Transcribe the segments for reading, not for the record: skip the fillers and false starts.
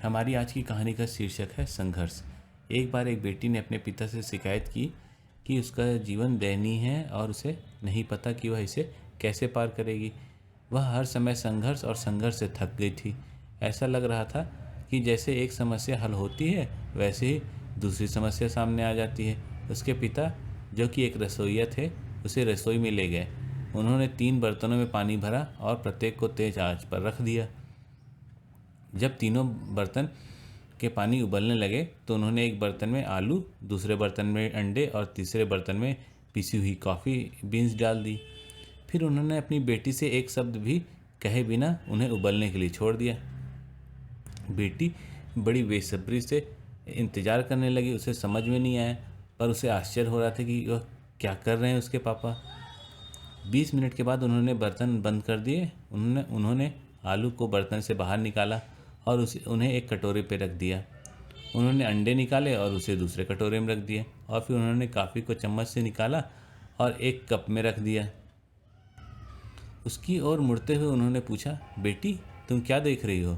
हमारी आज की कहानी का शीर्षक है संघर्ष। एक बार एक बेटी ने अपने पिता से शिकायत की कि उसका जीवन दयनीय है और उसे नहीं पता कि वह इसे कैसे पार करेगी। वह हर समय संघर्ष और संघर्ष से थक गई थी। ऐसा लग रहा था कि जैसे एक समस्या हल होती है वैसे ही दूसरी समस्या सामने आ जाती है। उसके पिता, जो कि एक रसोइया थे, उसे रसोई में ले गए। उन्होंने 3 बर्तनों में पानी भरा और प्रत्येक को तेज आंच पर रख दिया। जब तीनों बर्तन के पानी उबलने लगे तो उन्होंने एक बर्तन में आलू, दूसरे बर्तन में अंडे और तीसरे बर्तन में पिसी हुई कॉफ़ी बीन्स डाल दी। फिर उन्होंने अपनी बेटी से एक शब्द भी कहे बिना उन्हें उबलने के लिए छोड़ दिया। बेटी बड़ी बेसब्री से इंतज़ार करने लगी। उसे समझ में नहीं आया, पर उसे आश्चर्य हो रहा था कि वह क्या कर रहे हैं उसके पापा। 20 मिनट के बाद उन्होंने बर्तन बंद कर दिए। उन्होंने आलू को बर्तन से बाहर निकाला और उन्हें एक कटोरे पर रख दिया। उन्होंने अंडे निकाले और उसे दूसरे कटोरे में रख दिए, और फिर उन्होंने कॉफ़ी को चम्मच से निकाला और एक कप में रख दिया। उसकी ओर मुड़ते हुए उन्होंने पूछा, बेटी तुम क्या देख रही हो?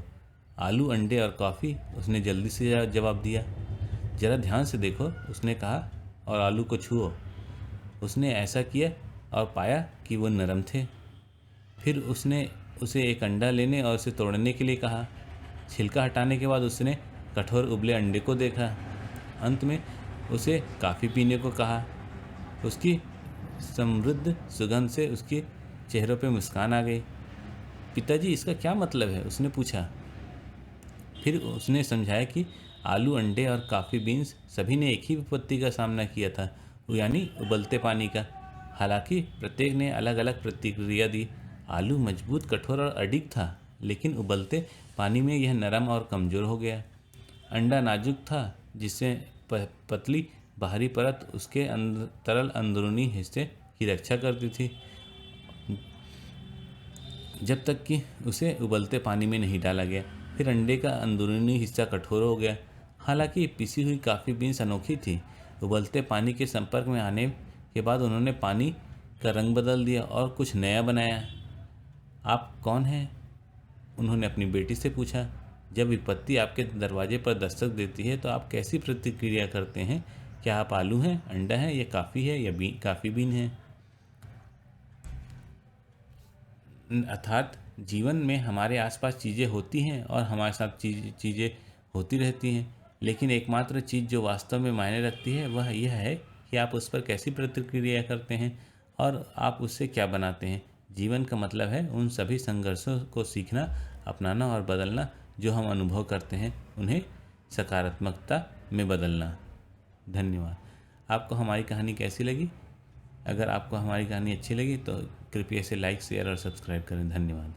आलू, अंडे और कॉफ़ी, उसने जल्दी से जवाब दिया। ज़रा ध्यान से देखो, उसने कहा, और आलू को छुओ। उसने ऐसा किया और पाया कि वो नरम थे। फिर उसने उसे एक अंडा लेने और उसे तोड़ने के लिए कहा। छिलका हटाने के बाद उसने कठोर उबले अंडे को देखा। अंत में उसे कॉफ़ी पीने को कहा। उसकी समृद्ध सुगंध से उसके चेहरों पे मुस्कान आ गई। पिताजी, इसका क्या मतलब है? उसने पूछा। फिर उसने समझाया कि आलू, अंडे और कॉफ़ी बीन्स सभी ने एक ही विपत्ति का सामना किया था, यानी उबलते पानी का। हालांकि प्रत्येक ने अलग अलग प्रतिक्रिया दी। आलू मजबूत, कठोर और अडिग था, लेकिन उबलते पानी में यह नरम और कमज़ोर हो गया। अंडा नाजुक था, जिससे पतली बाहरी परत उसके तरल अंदरूनी हिस्से की रक्षा करती थी, जब तक कि उसे उबलते पानी में नहीं डाला गया। फिर अंडे का अंदरूनी हिस्सा कठोर हो गया। हालांकि पिसी हुई कॉफ़ी बीन्स अनोखी थी। उबलते पानी के संपर्क में आने के बाद उन्होंने पानी का रंग बदल दिया और कुछ नया बनाया। आप कौन हैं? उन्होंने अपनी बेटी से पूछा। जब विपत्ति आपके दरवाजे पर दस्तक देती है तो आप कैसी प्रतिक्रिया करते हैं? क्या आप आलू हैं, अंडा है, या कॉफ़ी है, या कॉफ़ी बीन है? अर्थात जीवन में हमारे आसपास चीज़ें होती हैं और हमारे साथ चीज़ें होती रहती हैं, लेकिन एकमात्र चीज़ जो वास्तव में मायने रखती है वह यह है कि आप उस पर कैसी प्रतिक्रिया करते हैं और आप उससे क्या बनाते हैं। जीवन का मतलब है उन सभी संघर्षों को सीखना, अपनाना और बदलना जो हम अनुभव करते हैं, उन्हें सकारात्मकता में बदलना। धन्यवाद। आपको हमारी कहानी कैसी लगी? अगर आपको हमारी कहानी अच्छी लगी तो कृपया इसे लाइक, शेयर और सब्सक्राइब करें। धन्यवाद।